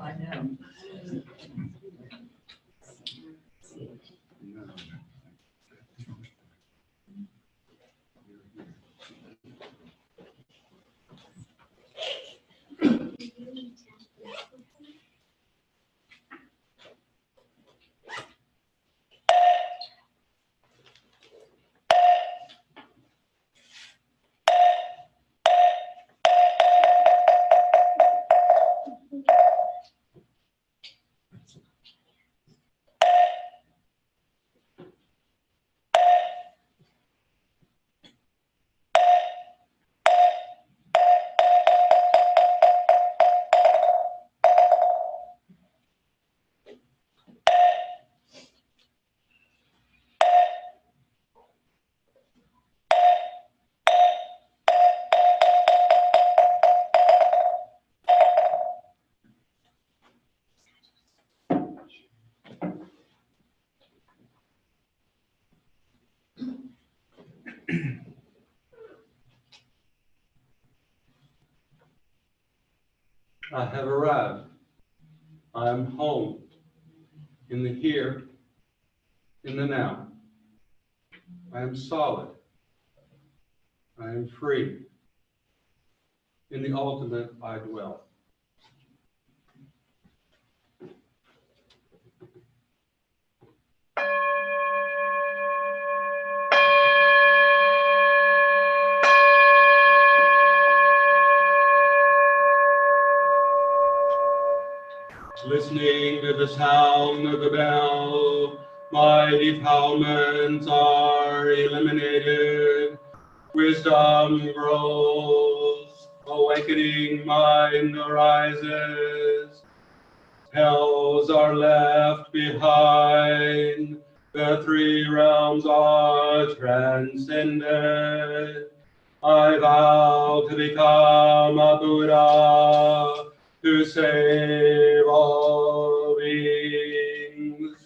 I know. I have arrived. I am home, in the here, in the now. I am solid. I am free. In the ultimate I dwell. Listening to the sound of the bell, my defilements are eliminated. Wisdom grows, awakening mind arises. Hells are left behind, the three realms are transcended. I vow to become a Buddha, to save all beings.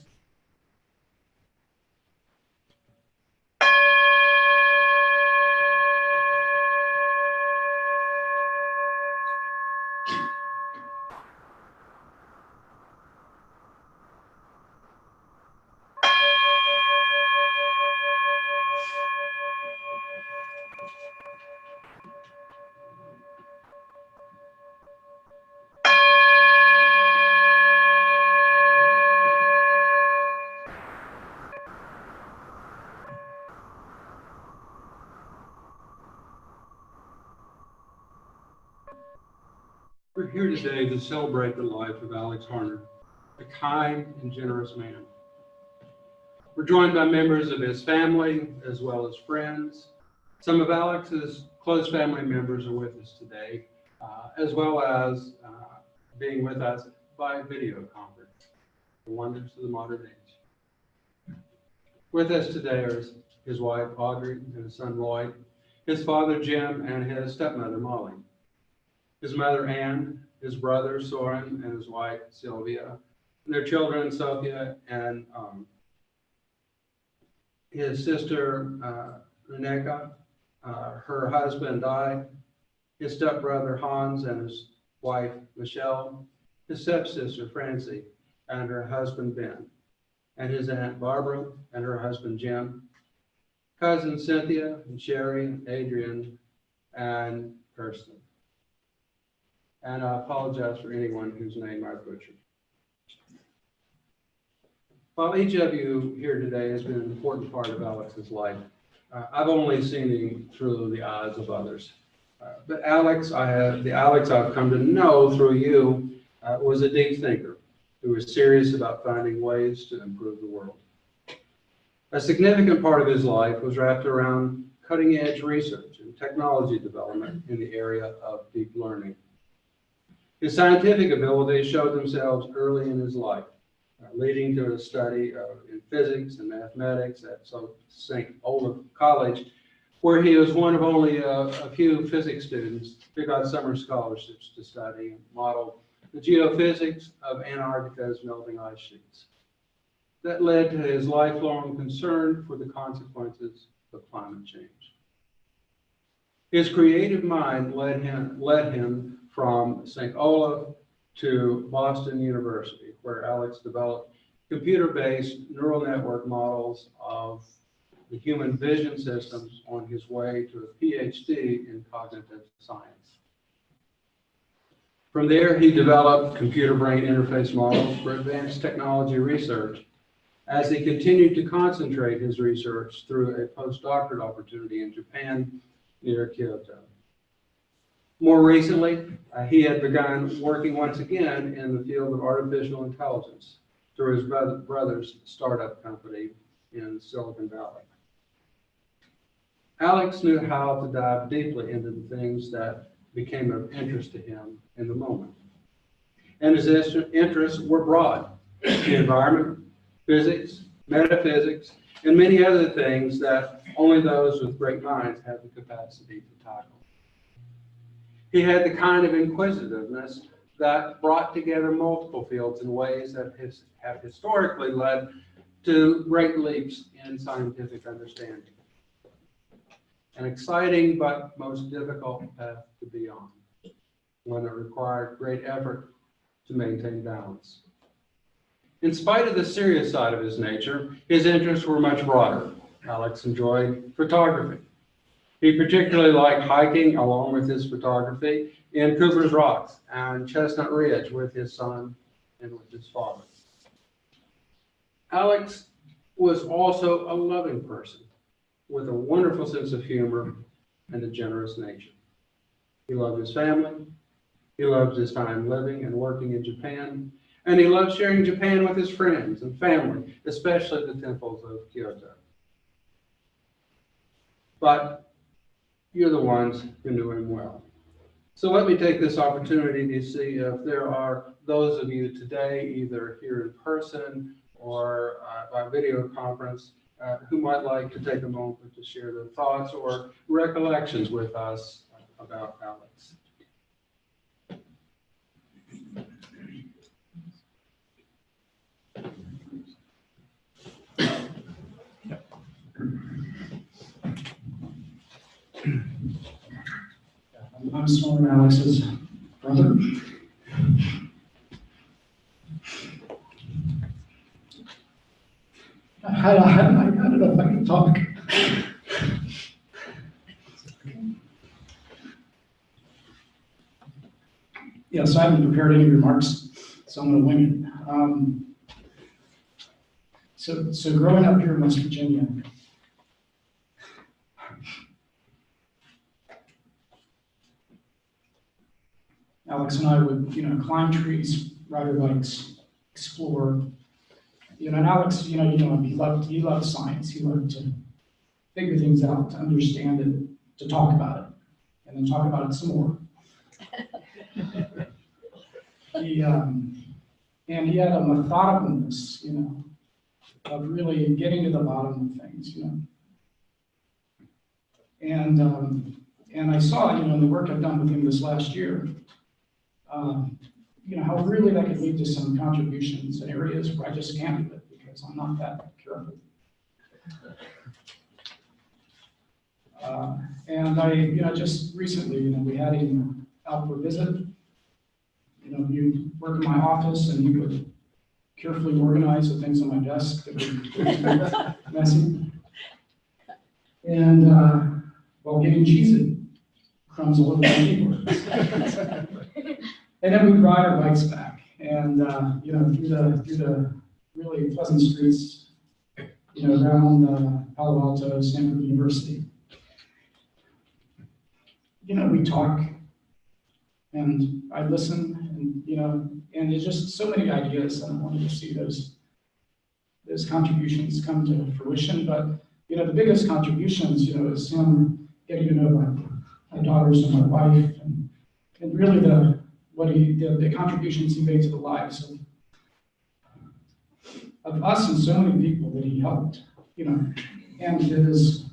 We're here today to celebrate the life of Alex Harner, a kind and generous man. We're joined by members of his family as well as friends. Some of Alex's close family members are with us today, as well as being with us by video conference, the wonders of the modern age. With us today are his wife Audrey and his son Lloyd, his father Jim, and his stepmother Molly. His mother Ann, his brother Soren, and his wife Sylvia, and their children Sophia and his sister Reneka, her husband died, his stepbrother Hans and his wife Michelle, his stepsister Francie and her husband Ben, and his aunt Barbara and her husband Jim, cousins Cynthia and Sherry, Adrian, and Kirsten. And I apologize for anyone whose name I butchered. While each of you here today has been an important part of Alex's life, I've only seen him through the eyes of others. But the Alex I've come to know through you was a deep thinker who was serious about finding ways to improve the world. A significant part of his life was wrapped around cutting-edge research and technology development in the area of deep learning. His scientific abilities showed themselves early in his life, leading to a study in physics and mathematics at St. Olaf College, where he was one of only a few physics students who got summer scholarships to study and model the geophysics of Antarctica's melting ice sheets. That led to his lifelong concern for the consequences of climate change. His creative mind led him from St. Olaf to Boston University, where Alex developed computer-based neural network models of the human vision systems on his way to a PhD in cognitive science. From there, he developed computer-brain interface models for advanced technology research as he continued to concentrate his research through a postdoctoral opportunity in Japan near Kyoto. More recently, he had begun working once again in the field of artificial intelligence through his brother's startup company in Silicon Valley. Alex knew how to dive deeply into the things that became of interest to him in the moment. And his interests were broad: the environment, physics, metaphysics, and many other things that only those with great minds have the capacity to tackle. He had the kind of inquisitiveness that brought together multiple fields in ways that have historically led to great leaps in scientific understanding. An exciting but most difficult path to be on, one that required great effort to maintain balance. In spite of the serious side of his nature, his interests were much broader. Alex enjoyed photography. He particularly liked hiking along with his photography in Cooper's Rocks and Chestnut Ridge with his son and with his father. Alex was also a loving person with a wonderful sense of humor and a generous nature. He loved his family, he loved his time living and working in Japan, and he loved sharing Japan with his friends and family, especially the temples of Kyoto. But you're the ones who knew him well. So let me take this opportunity to see if there are those of you today, either here in person or by video conference, who might like to take a moment to share their thoughts or recollections with us about Alex. I'm Storm, Alex's brother. I don't know if I can talk. Yeah, so I haven't prepared any remarks, so I'm going to wing it. So growing up here in West Virginia, Alex and I would, climb trees, ride our bikes, explore. And Alex, he loved science. He loved to figure things out, to understand it, to talk about it, and then talk about it some more. And he had a methodicalness, of really getting to the bottom of things, And I saw, in the work I've done with him this last year, how really that could lead to some contributions in areas where I just can't do it because I'm not that careful. And I, just recently, we had him out for a visit. He'd work in my office and he would carefully organize the things on my desk that were messy. And while getting cheesy. crumbs all over the keyboard. And then we'd ride our bikes back, and you know, through the really pleasant streets, you know, around Palo Alto, Stanford University. You know, we talk, and I listen, and you know, and there's just so many ideas, and I wanted to see those contributions come to fruition. But you know, the biggest contributions, you know, is him getting to know my daughters and my wife, and really the contributions he made to the lives of us and so many people that he helped, you know, and his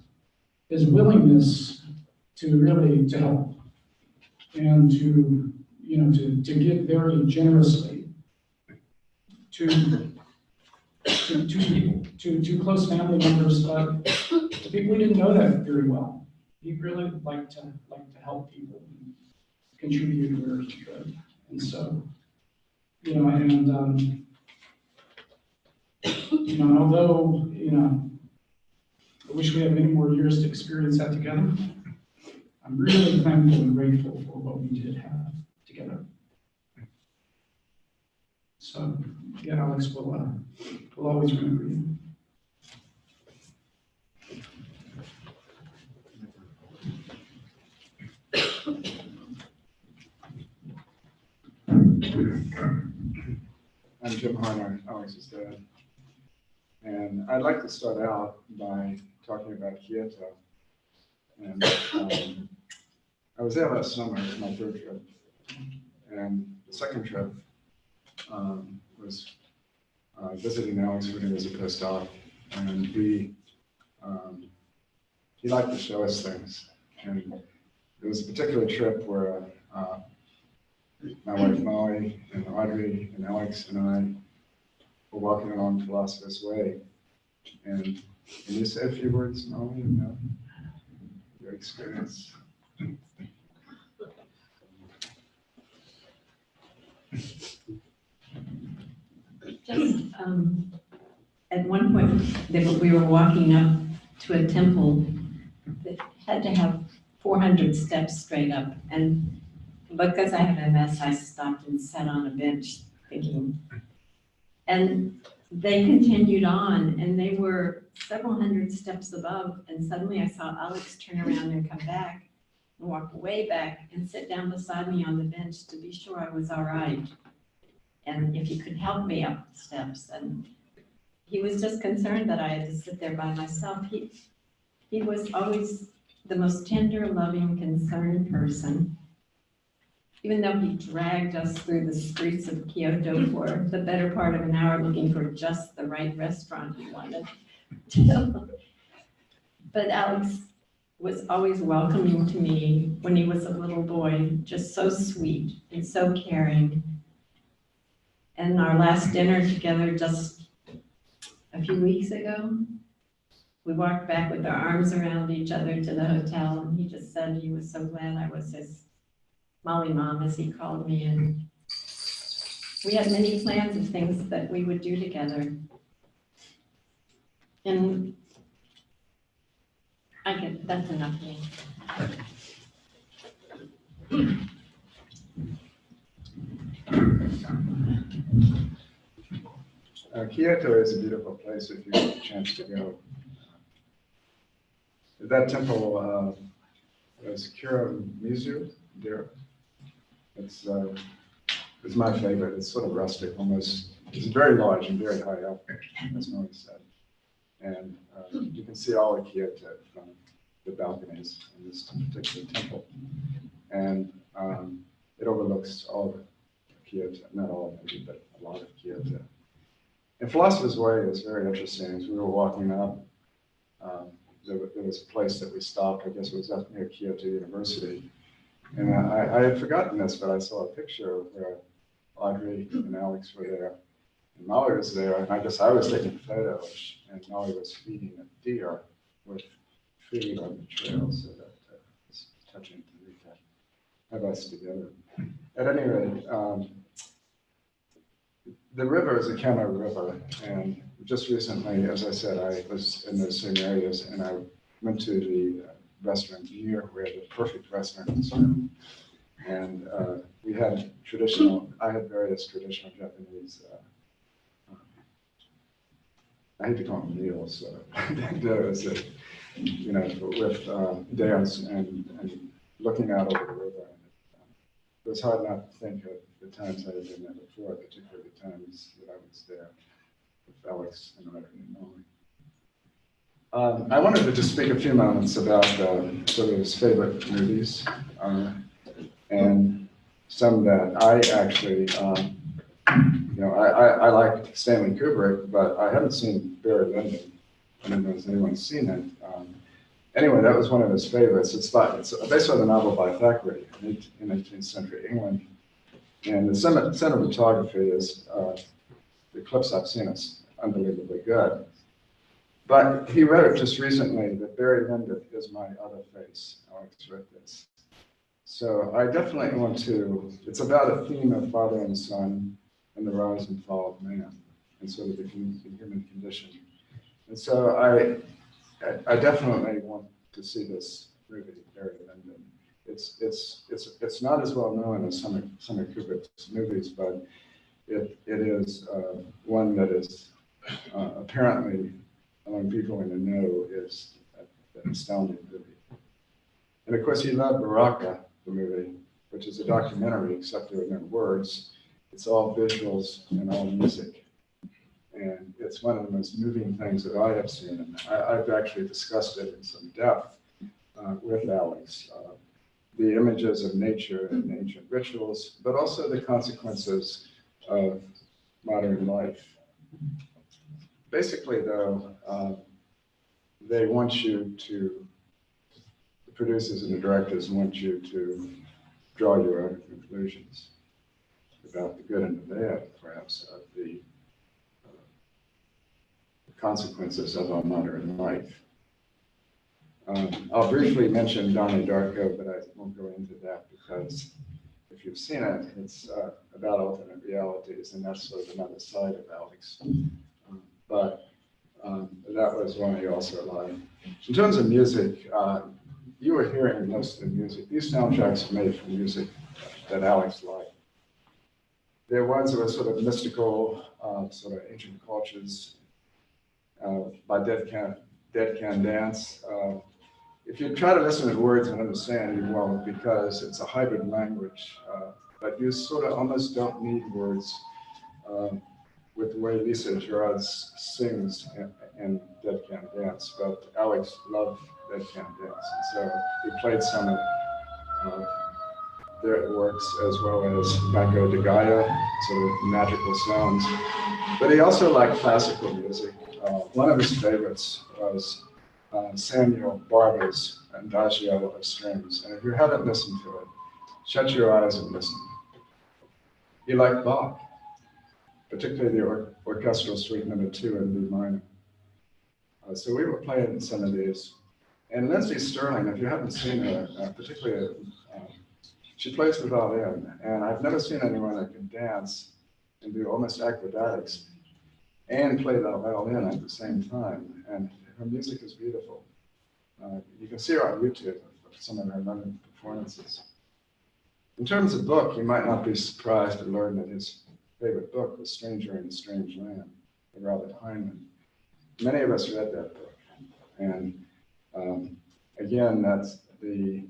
willingness to really to help and to, you know, to give very generously to people, to close family members, but to people who didn't know that very well. He really liked to help people and contribute where he could. And so, you know, and you know, and although, you know, I wish we had many more years to experience that together, I'm really thankful and grateful for what we did have together. So, yeah, Alex, we'll always remember you. I'm Jim Harner, Alex's dad. And I'd like to start out by talking about Kyoto. And I was there last summer, it was my third trip. And the second trip was visiting Alex when he was a postdoc. And he liked to show us things. And there was a particular trip where my wife Molly and Audrey and Alex and I were walking along Philosopher's Way. And can you say a few words, Molly, about your experience? Just at one point, we were walking up to a temple that had to have 400 steps straight up. And because I have MS, I stopped and sat on a bench thinking. And they continued on, and they were several hundred steps above. And suddenly I saw Alex turn around and come back and walk way back and sit down beside me on the bench to be sure I was all right. And if he could help me up the steps. And he was just concerned that I had to sit there by myself. He was always the most tender, loving, concerned person. Even though he dragged us through the streets of Kyoto for the better part of an hour looking for just the right restaurant he wanted. But Alex was always welcoming to me when he was a little boy, just so sweet and so caring. And our last dinner together just a few weeks ago, we walked back with our arms around each other to the hotel, and he just said he was so glad I was his Molly Mom, as he called me. And we had many plans of things that we would do together. And that's enough for me. Kyoto is a beautiful place if you get a chance to go. That temple is Kira-mizu there. It's my favorite. It's sort of rustic, almost. It's very large and very high up, as Molly said. And you can see all of Kyoto from the balconies in this particular temple. And it overlooks all of Kyoto, not all of it, but a lot of Kyoto. And Philosopher's Way is very interesting. As we were walking up, there was a place that we stopped. I guess it was up near Kyoto University. And I had forgotten this, but I saw a picture where Audrey and Alex were there. And Molly was there, and I guess I was taking photos, and Molly was feeding a deer with food on the trail, so that was touching to have us together. At any rate, the river is a Kamo River, and just recently, as I said, I was in those same areas, and I went to the restaurant near where the perfect restaurant is from. And we had I had various traditional Japanese, I hate to call them meals, you know, with dance and looking out over the river. It was hard not to think of the times I had been there before, particularly the times that I was there with Alex and Ryder and Molly. I wanted to just speak a few moments about sort of his favorite movies, and some that I actually, you know, I like Stanley Kubrick, but I haven't seen Barry Lyndon. I don't know if anyone's seen it. Anyway, that was one of his favorites. It's based on a novel by Thackeray in 18th century England. And the cinematography is, the clips I've seen is unbelievably good. But he wrote just recently that Barry Lyndon is my other face. Alex wrote this. So I definitely want to, it's about a theme of father and son and the rise and fall of man and sort of the human condition. And so I definitely want to see this movie, Barry Lyndon. It's not as well known as some of Kubrick's movies, but it is one that is apparently among people in the know is an astounding movie. And of course, he loved Baraka, the movie, which is a documentary, except there are no words. It's all visuals and all music. And it's one of the most moving things that I have seen. And I've actually discussed it in some depth with Alex. The images of nature and ancient rituals, but also the consequences of modern life. Basically, though, they want you to, the producers and the directors want you to draw your own conclusions about the good and the bad, perhaps, of the consequences of our modern life. I'll briefly mention Donnie Darko, but I won't go into that because if you've seen it, it's about alternate realities, and that's sort of another side of Alex. But that was one he also liked. In terms of music, you were hearing most of the music. These soundtracks are made from music that Alex liked. There was a sort of mystical, sort of ancient cultures by Dead Can Dance. If you try to listen to the words and understand, you won't, because it's a hybrid language. But you sort of almost don't need words with the way Lisa Gerard sings in Dead Can Dance. But Alex loved Dead Can Dance, and so we played some of their works as well as Banco de Gaia, sort of magical sounds. But he also liked classical music. One of his favorites was Samuel Barber's Adagio of Strings. And if you haven't listened to it, shut your eyes and listen. He liked Bach, particularly the Orchestral Suite No. 2 in B minor. So we were playing some of these. And Lindsay Sterling, if you haven't seen her, particularly, she plays the violin. And I've never seen anyone that can dance and do almost acrobatics and play the violin at the same time. And her music is beautiful. You can see her on YouTube, some of her London performances. In terms of book, you might not be surprised to learn that his favorite book was Stranger in a Strange Land by Robert Heinlein. Many of us read that book. And again, that's the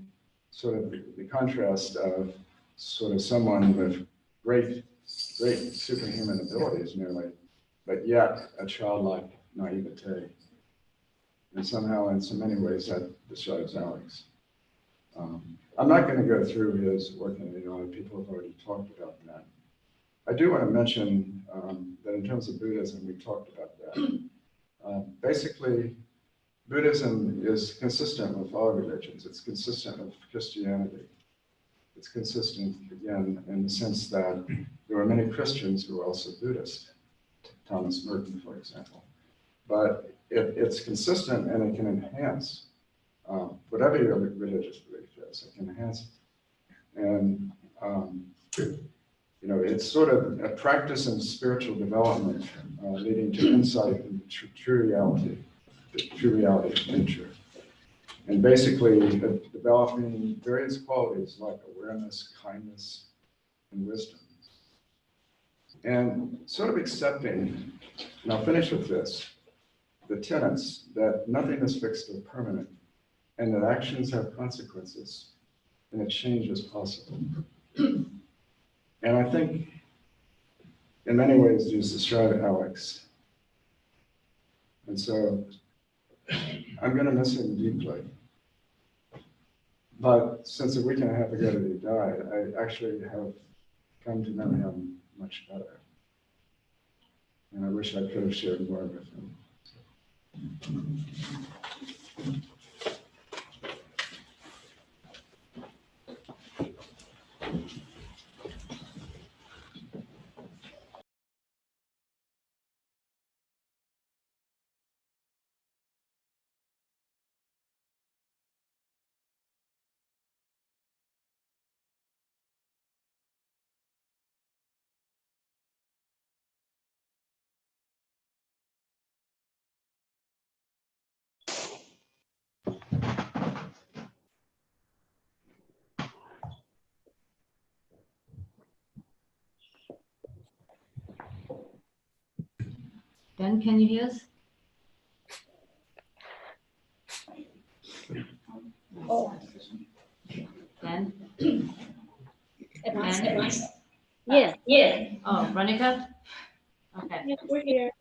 sort of the contrast of sort of someone with great superhuman abilities nearly, but yet a childlike naivete. And somehow, in so many ways, that describes Alex. I'm not going to go through his work in the art. People have already talked about that. I do want to mention that in terms of Buddhism, we talked about that. Basically, Buddhism is consistent with all religions. It's consistent with Christianity. It's consistent, again, in the sense that there were many Christians who were also Buddhist. Thomas Merton, for example. But it's consistent and it can enhance whatever your religious belief is. It can enhance it. And, you know, it's sort of a practice in spiritual development leading to insight into true reality, the true reality of nature. And basically developing various qualities like awareness, kindness, and wisdom. And sort of accepting, and I'll finish with this, the tenets that nothing is fixed or permanent, and that actions have consequences, and that change is possible. And I think, in many ways, you describe Alex. And so, I'm going to miss him deeply. But since a week and a half ago that he died, I actually have come to know him much better. And I wish I could have shared more with him. Dan, can you hear us? Dan? Dan? Yeah. Oh, Veronica? Okay. Yeah, we're here.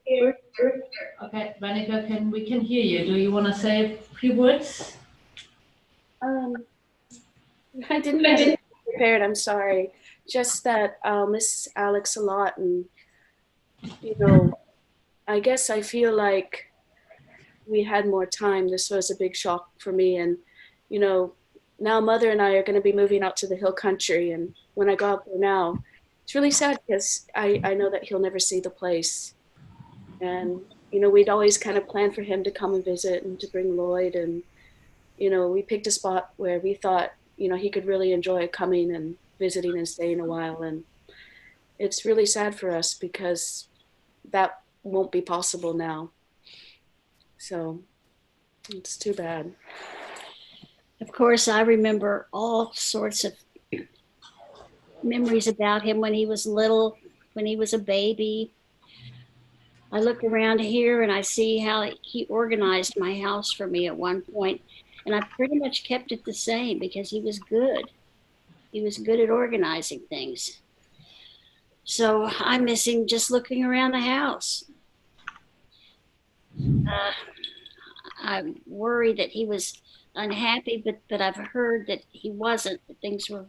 Okay, Veronica, we can hear you. Do you want to say a few words? I didn't have it prepared. I'm sorry. Just that I'll miss Alex a lot, and I guess I feel like we had more time. This was a big shock for me, and now Mother and I are going to be moving out to the hill country, and when I go out there now, it's really sad because I know that he'll never see the place, and we'd always kind of planned for him to come and visit and to bring Lloyd, and we picked a spot where we thought he could really enjoy coming and visiting and staying a while, and it's really sad for us because that won't be possible now. So it's too bad. Of course, I remember all sorts of memories about him when he was little, when he was a baby. I look around here and I see how he organized my house for me at one point, and I pretty much kept it the same because he was good. He was good at organizing things. So I miss him just looking around the house. I'm worried that he was unhappy, but I've heard that he wasn't, that things were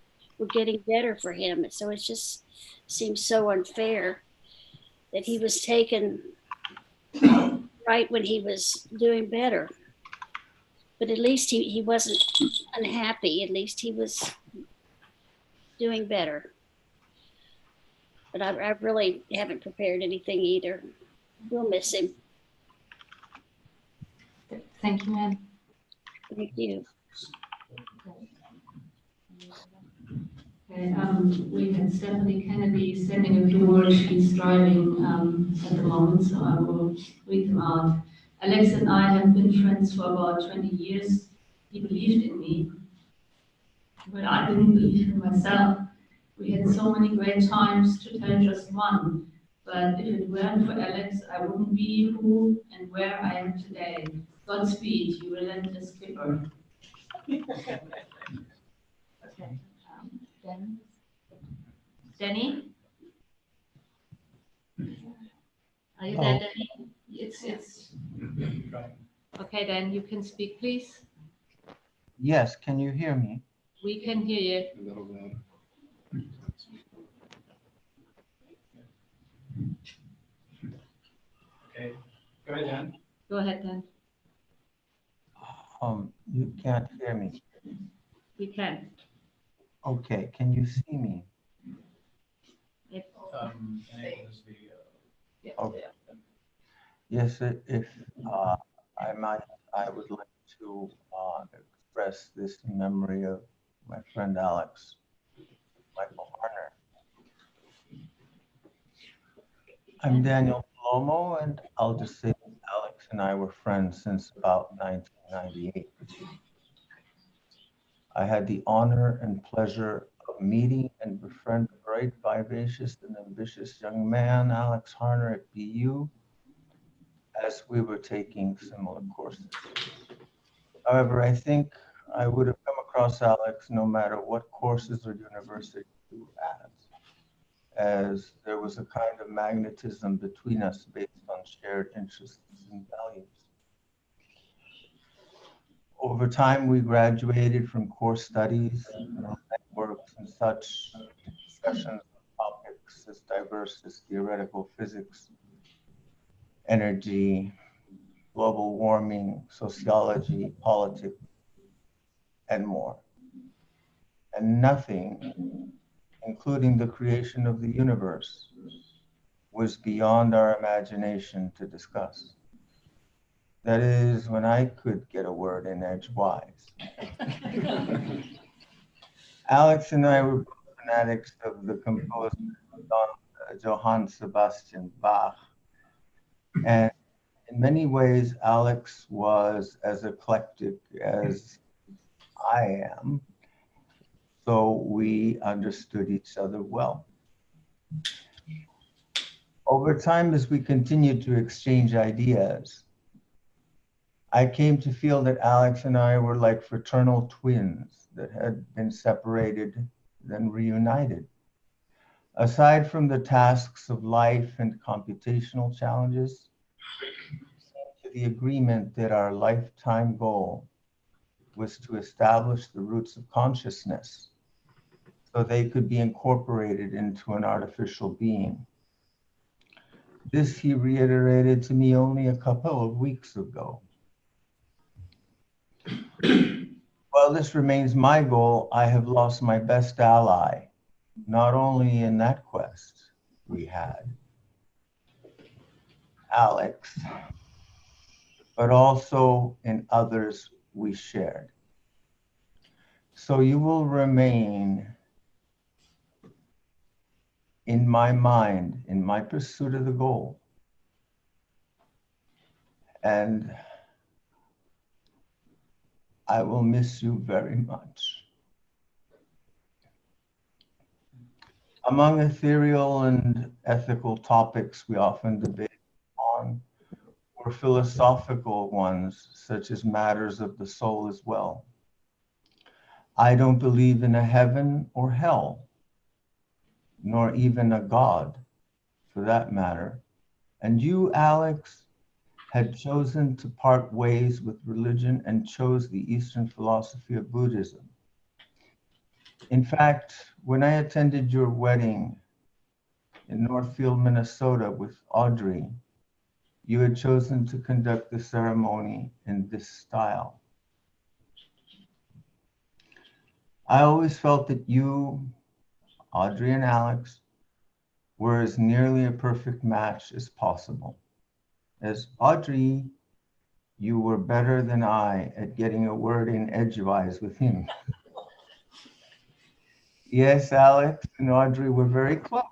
getting better for him. So it just seems so unfair that he was taken right when he was doing better. But at least he wasn't unhappy. At least he was doing better. But I really haven't prepared anything either. We'll miss him. Thank you, Anne. Thank you. Okay, we had Stephanie Kennedy sending a few words. She's driving at the moment, so I will read them out. Alex and I have been friends for about 20 years. He believed in me, but I didn't believe in myself. We had so many great times, to tell just one. But if it weren't for Alex, I wouldn't be who and where I am today. Godspeed, you relentless skipper. Okay. Dan? Danny? Are you there, Danny? It's. Okay, then you can speak, please. Yes, can you hear me? We can hear you. A little louder. Okay, go ahead, Dan. Go ahead, Dan. You can't hear me. We can. Okay, can you see me? Okay. Yes, if I would like to express this memory of my friend Alex, Michael Harner. I'm Daniel Palomo, and I'll just say that Alex and I were friends since about 1998. I had the honor and pleasure of meeting and befriend a bright, vivacious, and ambitious young man, Alex Harner at BU, as we were taking similar courses. However, I think I would have come across Alex no matter what courses or university we were at, as there was a kind of magnetism between us based on shared interests and values. Over time, we graduated from core studies, neural networks, and such discussions on topics as diverse as theoretical physics, energy, global warming, sociology, politics, and more. And nothing, including the creation of the universe, was beyond our imagination to discuss. That is, when I could get a word in edgewise. Alex and I were fanatics of the composer Johann Sebastian Bach. And in many ways, Alex was as eclectic as I am, so we understood each other well. Over time, as we continued to exchange ideas, I came to feel that Alex and I were like fraternal twins that had been separated, then reunited. Aside from the tasks of life and computational challenges, to the agreement that our lifetime goal was to establish the roots of consciousness so they could be incorporated into an artificial being. This he reiterated to me only a couple of weeks ago. While this remains my goal, I have lost my best ally, not only in that quest we had, Alex, but also in others we shared. So you will remain in my mind, in my pursuit of the goal. And I will miss you very much. Among ethereal and ethical topics we often debate on were philosophical ones, such as matters of the soul as well. I don't believe in a heaven or hell, nor even a God, for that matter. And you, Alex, had chosen to part ways with religion and chose the Eastern philosophy of Buddhism. In fact, when I attended your wedding in Northfield, Minnesota with Audrey, you had chosen to conduct the ceremony in this style. I always felt that you, Audrey and Alex, were as nearly a perfect match as possible. As Audrey, you were better than I at getting a word in edgewise with him. Yes, Alex and Audrey were very close,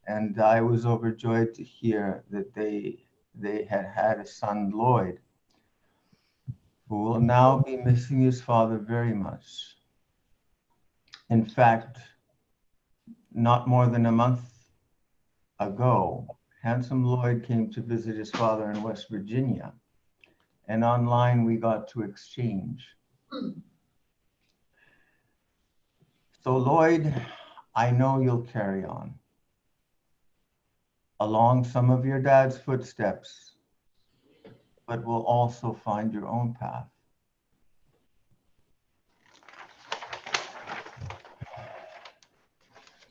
and I was overjoyed to hear that they had had a son, Lloyd, who will now be missing his father very much. In fact, not more than a month ago, handsome Lloyd came to visit his father in West Virginia, and online we got to exchange. So Lloyd, I know you'll carry on along some of your dad's footsteps, but will also find your own path.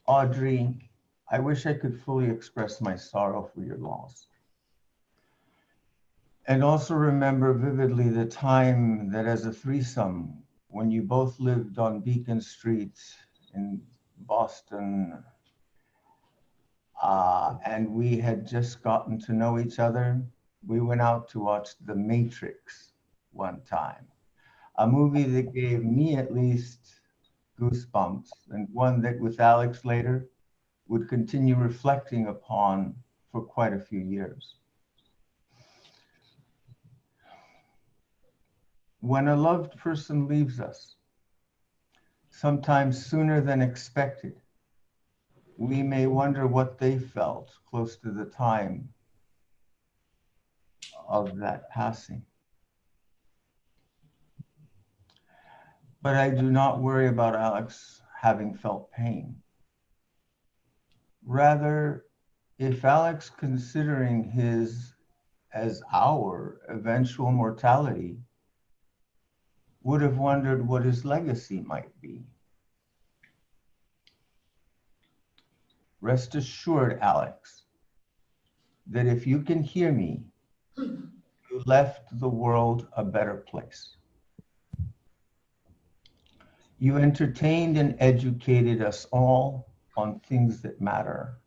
Audrey, I wish I could fully express my sorrow for your loss. And also remember vividly the time that as a threesome, when you both lived on Beacon Street in Boston, and we had just gotten to know each other, we went out to watch The Matrix one time, a movie that gave me at least goosebumps, and one that with Alex later would continue reflecting upon for quite a few years. When a loved person leaves us, sometimes sooner than expected. We may wonder what they felt close to the time of that passing. But I do not worry about Alex having felt pain. Rather, if Alex, considering his as our eventual mortality, would have wondered what his legacy might be. Rest assured, Alex, that if you can hear me, you left the world a better place. You entertained and educated us all on things that matter.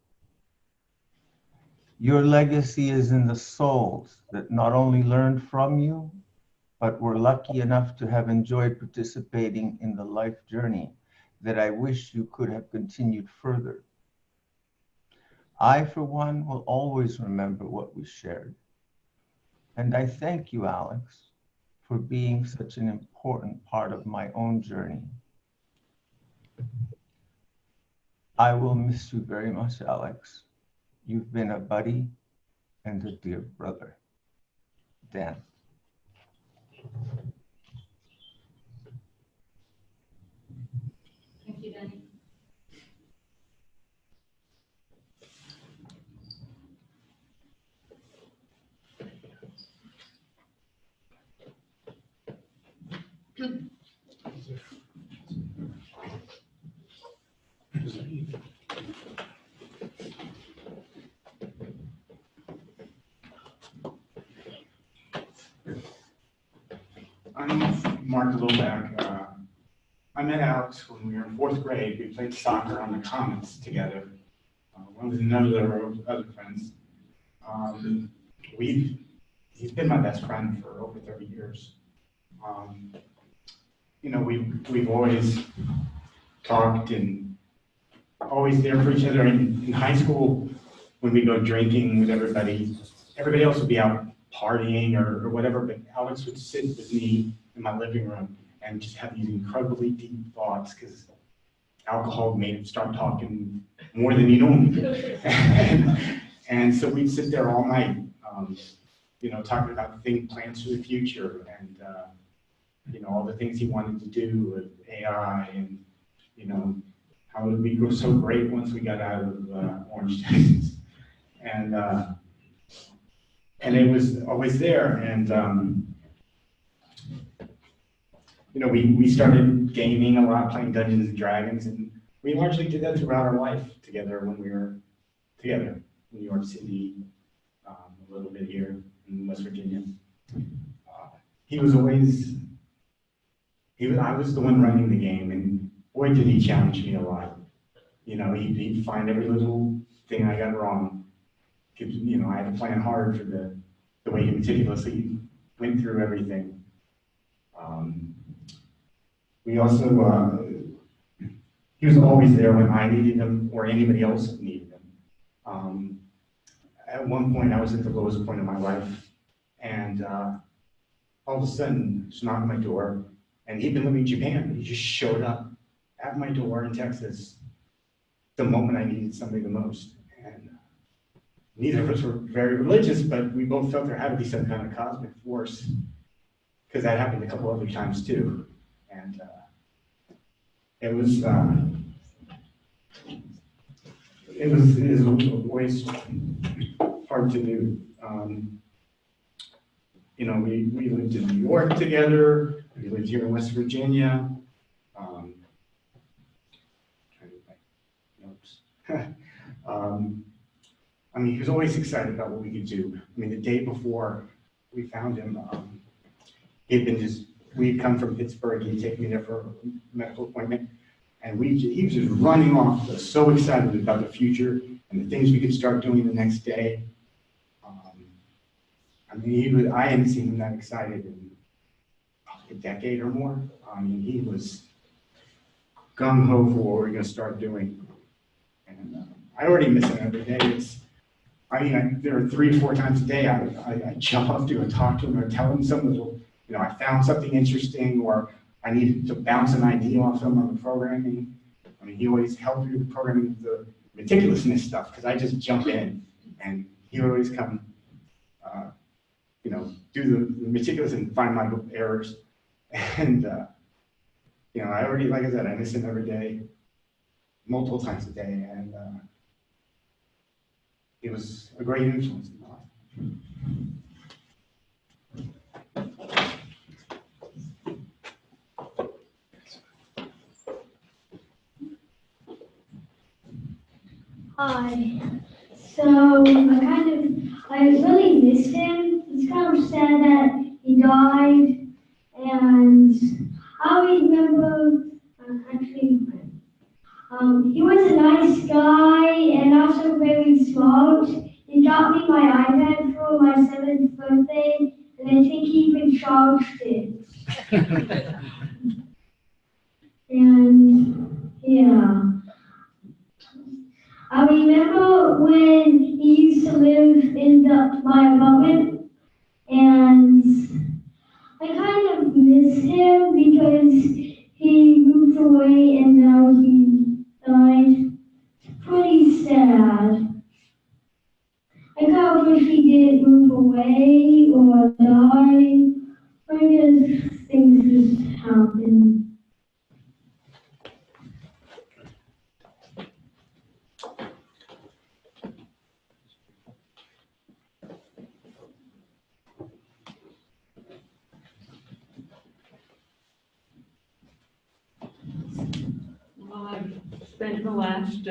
Your legacy is in the souls that not only learned from you, but were lucky enough to have enjoyed participating in the life journey that I wish you could have continued further. I, for one, will always remember what we shared. And I thank you, Alex, for being such an important part of my own journey. I will miss you very much, Alex. You've been a buddy and a dear brother. Dan. Thank you, Danny. I'm Mark Lilbeck. I met Alex when we were in 4th grade. We played soccer on the commons together, one with another other friends. He's been my best friend for over 30 years. You know, we've always talked and always there for each other. In high school, when we go drinking with everybody else would be out partying or whatever, but Alex would sit with me in my living room and just have these incredibly deep thoughts because alcohol made him start talking more than he normally did. And so we'd sit there all night, you know, talking about plans for the future and, you know, all the things he wanted to do with AI and, you know, how it would be so great once we got out of Orange, Texas. And it was always there. And, you know, we started gaming a lot, playing Dungeons and Dragons, and we largely did that throughout our life together when we were together in New York City, a little bit here in West Virginia. He was always, I was the one running the game, and boy, did he challenge me a lot. You know, he'd find every little thing I got wrong. You know, I had to plan hard for the way he meticulously went through everything. We also, he was always there when I needed him or anybody else needed him. At one point, I was at the lowest point of my life, and all of a sudden, just knocked on my door, and he'd been living in Japan. He just showed up at my door in Texas the moment I needed somebody the most. And neither of us were very religious, but we both felt there had to be some kind of cosmic force, because that happened a couple other times too. And it was always hard to do. You know, we lived in New York together. We lived here in West Virginia. Trying to make notes. I mean, he was always excited about what we could do. I mean, the day before we found him, we'd come from Pittsburgh. He'd take me there for a medical appointment, and he was just running off, so excited about the future and the things we could start doing the next day. I mean, I hadn't seen him that excited in probably a decade or more. I mean, he was gung-ho for what we were going to start doing. And I already miss him every day. There are 3 or 4 times a day I jump up to and talk to him or tell him some little, you know, I found something interesting, or I needed to bounce an idea off him on the programming. I mean, he always helped me with the programming, the meticulousness stuff, because I just jump in, and he would always come, do the meticulous and find my little errors. And, I already, like I said, I miss him every day, multiple times a day, and he was a great influence in my life. Hi. So I really miss him. It's kind of sad that he died, and I remember actually, he was a nice guy and also very smart. He got me my iPad for my 7th birthday, and I think he even charged it. And yeah. I remember when he used to live in my apartment, and I kind of miss him because he moved away and now he died. It's pretty sad. I kind of wish he didn't move away or die. I guess things just happen. Well, I've spent the last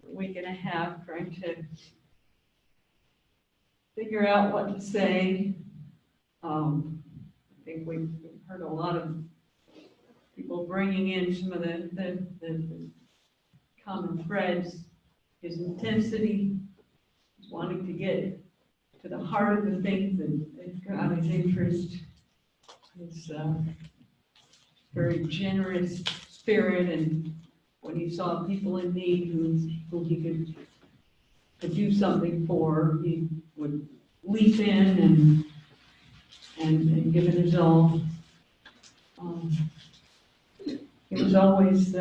week and a half trying to figure out what to say. I think we've heard a lot of people bringing in some of the common threads. His intensity, his wanting to get to the heart of the things that got his interest, his very generous spirit, and when he saw people in need who he could do something for, he would leap in and give it his all. He was always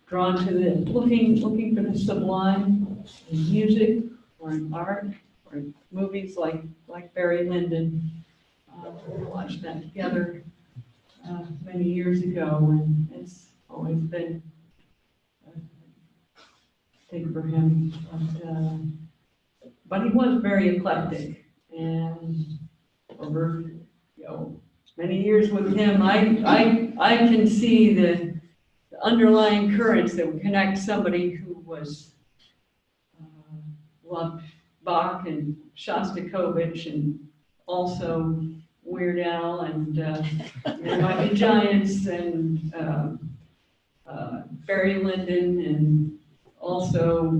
drawn to looking for the sublime in music or in art or in movies like Barry Lyndon. We watched that together many years ago, and it's always been a thing for him. But he was very eclectic, and over many years with him, I can see the underlying currents that would connect somebody who was loved Bach and Shostakovich and also Weird Al and Mighty Giants and Barry Lyndon and also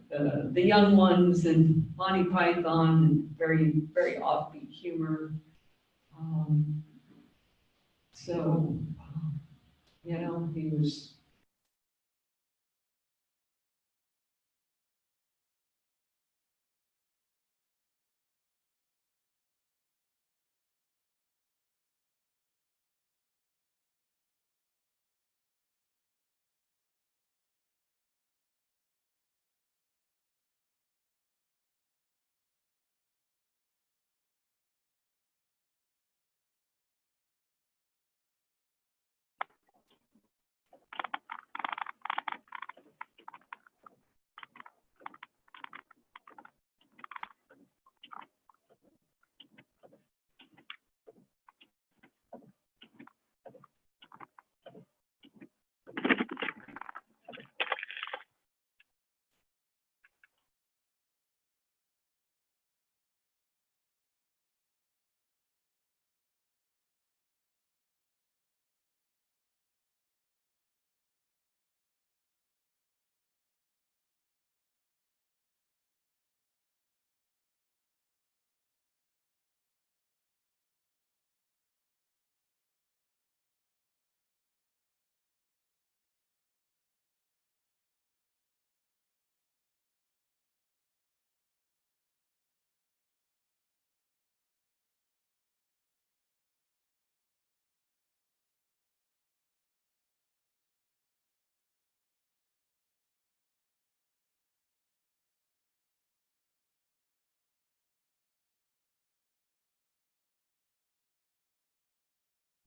the Young Ones and Monty Python and very, very offbeat humor. So, he was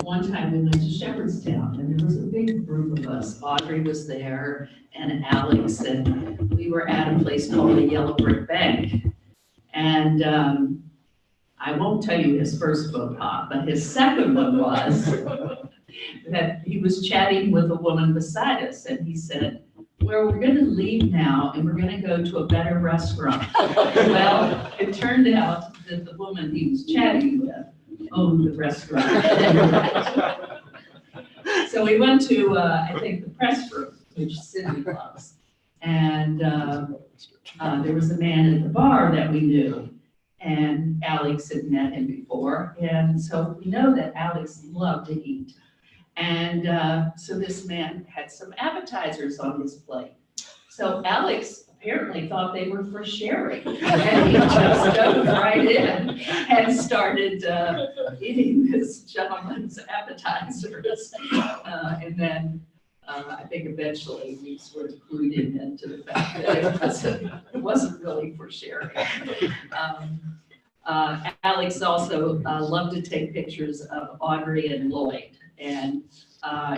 one time we went to Shepherdstown, and there was a big group of us. Audrey was there, and Alex, and we were at a place called the Yellow Brick Bank. And I won't tell you his first faux pas, but his second one was that he was chatting with a woman beside us, and he said, "Well, we're gonna leave now, and we're gonna go to a better restaurant." Well, it turned out that the woman he was chatting with owned the restaurant. So we went to, I think, the press room, which Cindy loves. And there was a man at the bar that we knew, and Alex had met him before. And so we know that Alex loved to eat. And so this man had some appetizers on his plate. So Alex apparently thought they were for sharing. And he just dove right in and started eating this gentleman's appetizers. And then I think eventually we sort of clued him into the fact that it wasn't really for sharing. Alex also loved to take pictures of Audrey and Lloyd. And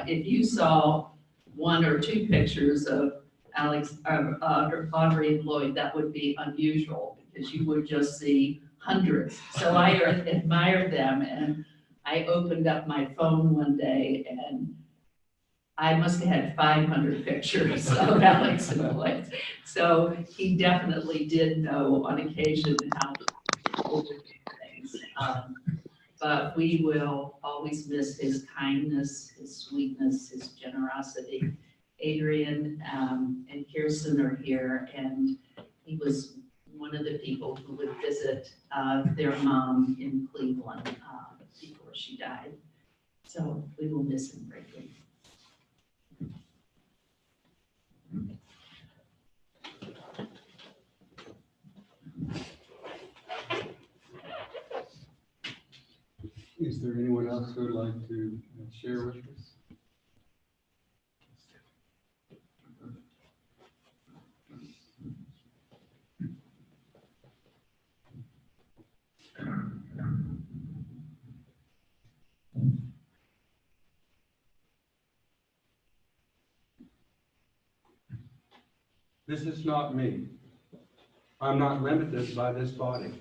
if you saw one or two pictures of Audrey and Lloyd, that would be unusual because you would just see hundreds. So I admired them, and I opened up my phone one day and I must have had 500 pictures of Alex and Lloyd. So he definitely did know on occasion how to do things. But we will always miss his kindness, his sweetness, his generosity. Adrian and Kirsten are here, and he was one of the people who would visit their mom in Cleveland before she died. So we will miss him greatly. Is there anyone else who would like to share with us? This is not me. I'm not limited by this body.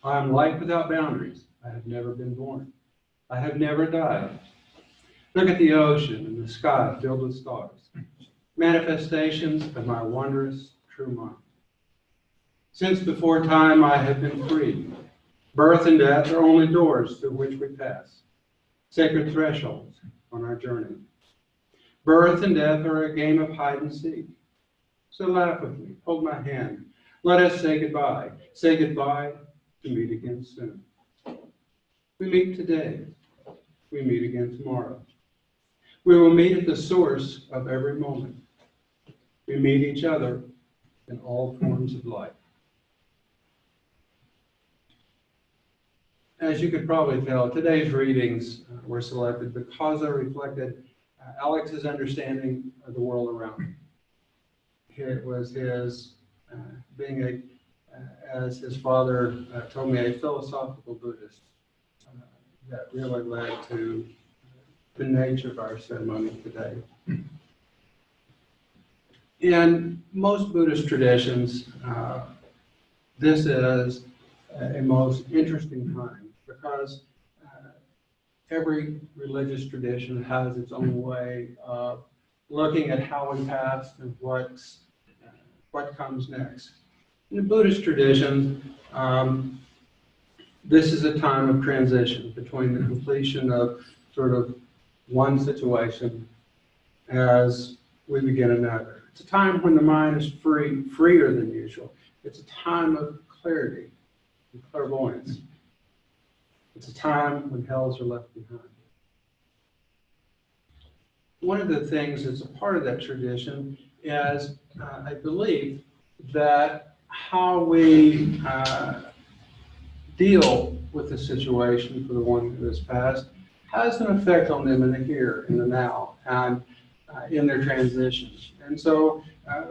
I am light without boundaries. I have never been born. I have never died. Look at the ocean and the sky filled with stars, manifestations of my wondrous true mind. Since before time I have been free. Birth and death are only doors through which we pass, sacred thresholds on our journey. Birth and death are a game of hide and seek. So laugh with me, hold my hand. Let us say goodbye. Say goodbye to meet again soon. We meet today. We meet again tomorrow. We will meet at the source of every moment. We meet each other in all forms of life. As you could probably tell, today's readings were selected because they reflected Alex's understanding of the world around him. It was his being as his father told me, a philosophical Buddhist that really led to the nature of our ceremony today. In most Buddhist traditions, this is a most interesting time because every religious tradition has its own way of looking at how we passed and what comes next. In the Buddhist tradition, this is a time of transition between the completion of sort of one situation as we begin another. It's a time when the mind is freer than usual. It's a time of clarity and clairvoyance. It's a time when hells are left behind. One of the things that's a part of that tradition is, I believe, that how we deal with the situation for the one who has passed has an effect on them in the here, in the now, and in their transitions. And so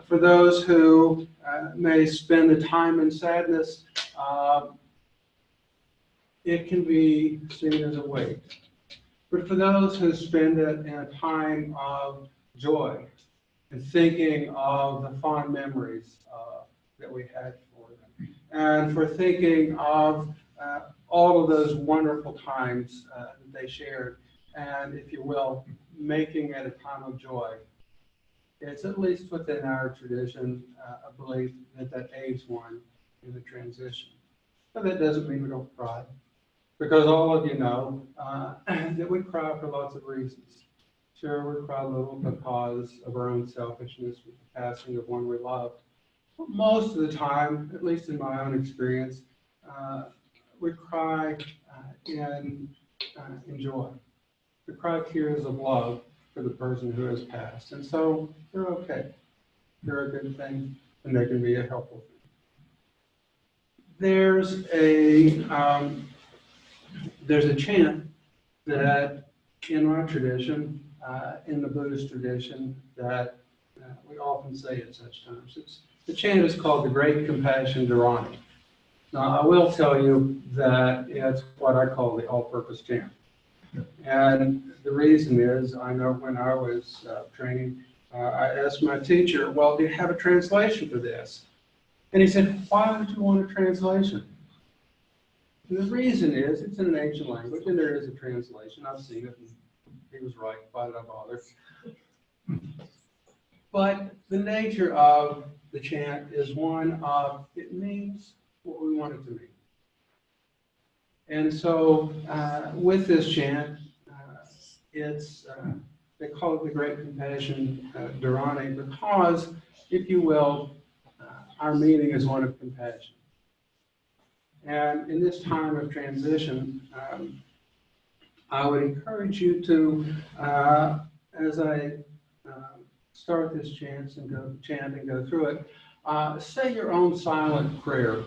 for those who may spend the time in sadness, it can be seen as a weight. but for those who spend it in a time of joy and thinking of the fond memories that we had for them, and for thinking of all of those wonderful times that they shared, and if you will, making it a time of joy. It's at least within our tradition, a belief that aids one in the transition. But that doesn't mean we don't cry, because all of you know that we cry for lots of reasons. Sure, we cry a little because of our own selfishness with the passing of one we loved. But most of the time, at least in my own experience, we cry in joy. We cry tears of love for the person who has passed. And so they're okay. They're a good thing, and they can be a helpful thing. There's a chant that in our tradition, in the Buddhist tradition, that we often say at such times. The chant is called the Great Compassion Dharani. Now, I will tell you that it's what I call the all-purpose chant. And the reason is, I know when I was training, I asked my teacher, well, do you have a translation for this? And he said, why would you want a translation? And the reason is, it's in an ancient language, and there is a translation. I've seen it, and he was right. Why did I bother? But the nature of the chant is one of, it means what we want it to mean. And so with this chant, they call it the Great Compassion Dharani because, if you will, our meaning is one of compassion. And in this time of transition, I would encourage you to, as I start this chant and go through it, say your own silent prayer,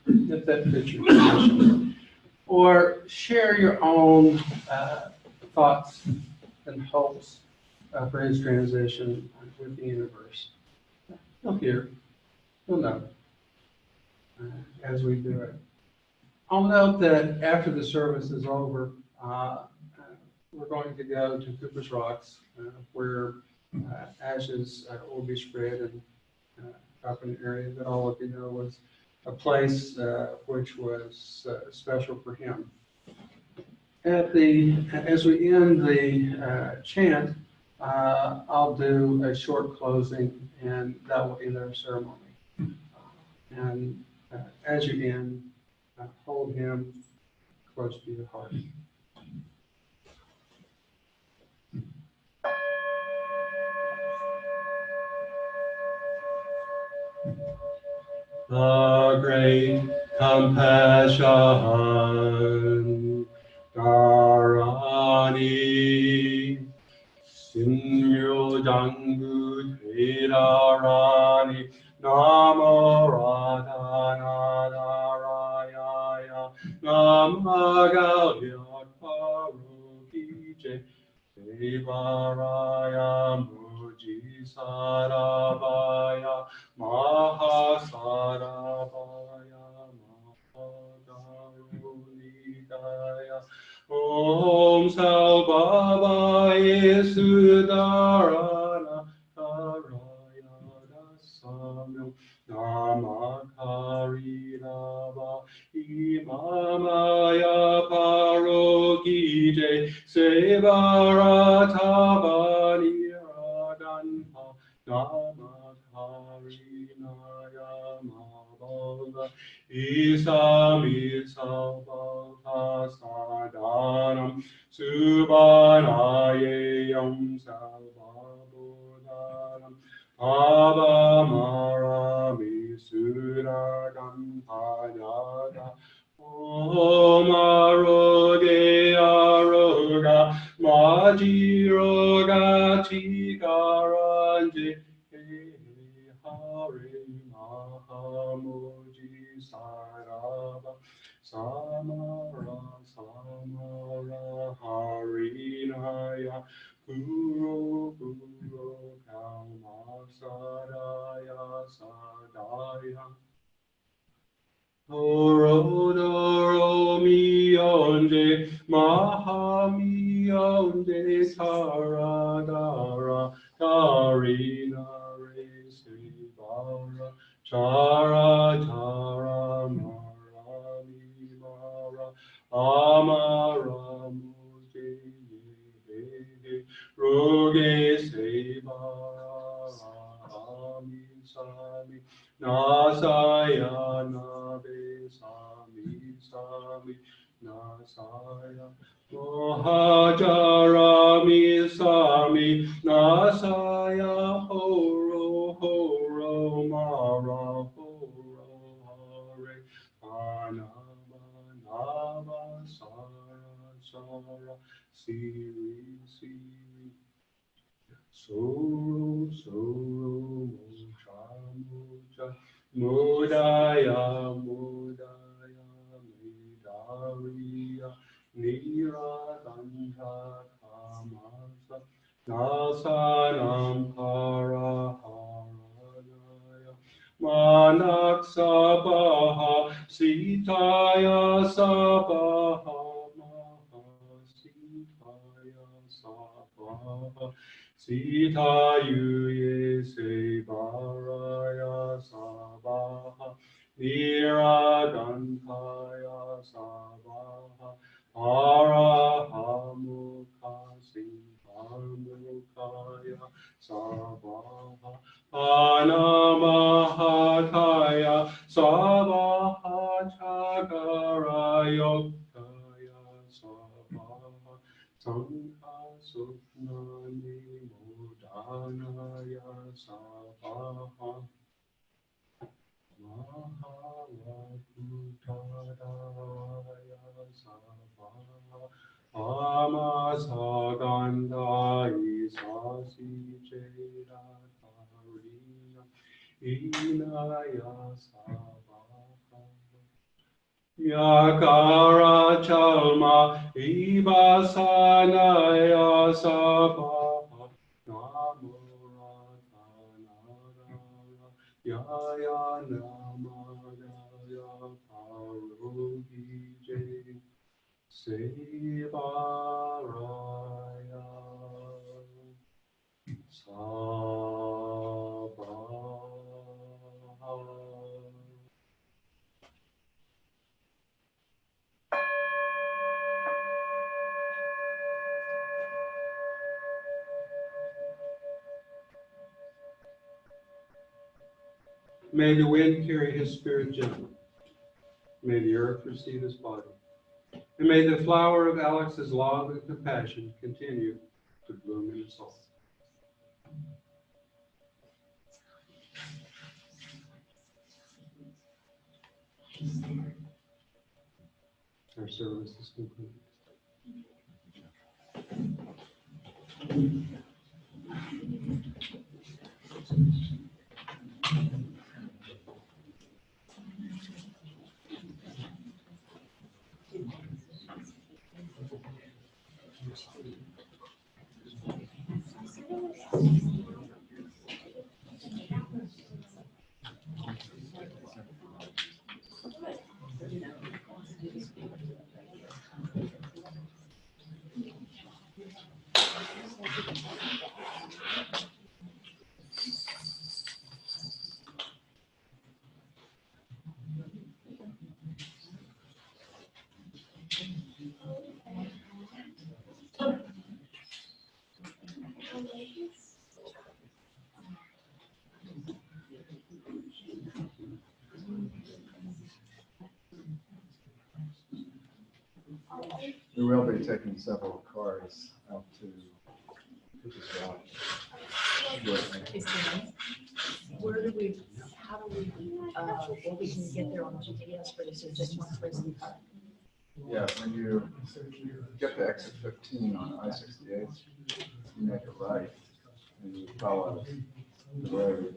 if that fits your tradition, or share your own thoughts and hopes for his transition with the universe. You'll hear, you'll know as we do it. I'll note that after the service is over, we're going to go to Cooper's Rocks, where ashes will be spread, and up in an area that all of you know was a place which was special for him. As we end the chant, I'll do a short closing, and that will end our ceremony. And as you end, hold him close to your heart. The great compassion, Dharani, Sinyo Janggu Dharani, Namo Radha Narayaya, Namo Gaudya Parukije, Devaraya Muji Sarabaya, Mahasarabaya, Mahagarunikaya, Om Salvavaye Sudarana Karayana Samyo Namakarirava Imamaya Parokije Sevaratavani Radanha Namakarinaya Mabhava Isami Salvata Sadanam Subhanayam Salvabodanam Avamarami Suradam Payada Om Aroge Aroga Majiroga Tikaranje Hare Mahamoji Sarava Samara Samara Harinaya Kuro Kuro Kalma Saraya Sadaya Doro Doro Miyonje Mahamiyonje Nari Nari Sivara Chara Chara Mara Mara Amara Mujhe Roge Sevara Ami Sami Nasaya Nabe Sami Sami Nasaya Mohajarami Sami Nasaya Horo Horo Mara Horo Hare Anama Nama Sara Sara Siri Siri Soro Soro Mocha Mocha Mudaya Mudaya Midariya Niradanta Kamasa Nasanam Karaharanaya Manak Sabaha Sitaya Sabaha Maha Sitaya Sabaha Sita Yuye Sevaraya Sabaha Niragantaya Sabaha Arahamukha Simhamukaya Sabaha Anamahataya Sabaha Chakarayokaya Sabaha Sankha Suknani Modanaya Sabaha Mahavakutadaya Sabaha Amasagandha Isasi Chedakarina Inaya Sabaha Yakara Chalma Ivasanaya Sabaha Namoratanara Yaya Namadaya Parohije Sevaraya Sabaha. May the wind carry his spirit gently. May the earth receive his body. And may the flower of Alex's love and compassion continue to bloom in his soul. Our service is concluded. We will be taking several cars out to this rock. Where do we, how do we, well, we can get there on GPS, but is there just one place we park? Yeah, when you get to exit 15 on I-68, you make a right and you follow the road